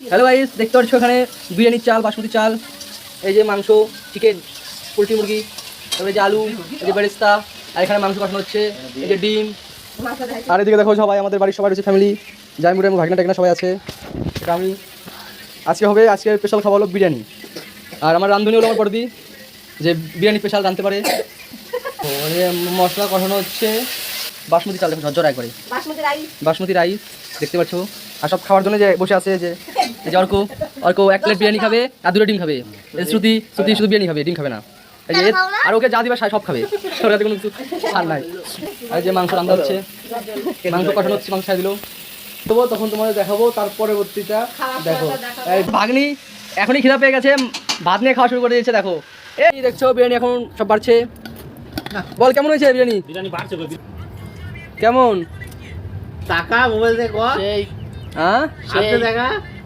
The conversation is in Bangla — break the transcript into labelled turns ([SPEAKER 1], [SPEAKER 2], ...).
[SPEAKER 1] হ্যালো গাইস, দেখতে পাচ্ছ এখানে বিরিয়ানির চাল, বাসমতি চাল, এই যে মাংস, চিকেন, পোলট্রি মুরগি, তারপরে যে আলু, এই যে বেরেস্তা, আর এখানে মাংস কষানো হচ্ছে, এই যে ডিম। আর এদিকে দেখো সবাই, আমাদের বাড়ির সবাই রয়েছে, ফ্যামিলি, জাইমুরে ভাগনা টাগনা সবাই আছে। এটা আমি আজকে হবে, আজকে স্পেশাল খাওয়া হলো বিরিয়ানি। আর আমার রাঁধুনি হলো আমার বড়দি, যে বিরিয়ানি স্পেশাল রাঁধতে পারে। তো মশলা কষানো হচ্ছে, বাসমতি চাল দেখো ঝরঝর একবারে, বাসমতি রাইস দেখতে পাচ্ছ। আর সব খাওয়ার জন্য যে বসে আছে, যে এই যে অর্ক, অর্ক 1 প্লেট বিরিয়ানি খাবে আর 2টো ডিম খাবে। এই শ্রুতি, শ্রুতি শুধু বিরিয়ানি খাবে, ডিম খাবে না। এই যে আর ওকে যা দিবা সব খাবে, ওর কাছে কোনো কিছু ছাড় নাই। আর যে মাংস রান্না হচ্ছে, মাংস কষানো হচ্ছে, মাংস খাই দিল তবু, তখন তোমাদের দেখাবো তার পরবর্তীটা। দেখো এই ভাগ্নি এখনই খিদা পেয়ে গেছে, ভাত নিয়ে খাওয়া শুরু করে দিয়েছে। দেখো এই দেখছো বিরিয়ানি এখন সব বাড়ছে। বল কেমন হয়েছে বিরিয়ানি?
[SPEAKER 2] বিরিয়ানি বাড়ছে
[SPEAKER 1] কেমন?
[SPEAKER 2] টাকা মোবাইল দেখো
[SPEAKER 1] সেই হ্যাঁ
[SPEAKER 2] সেই দেখা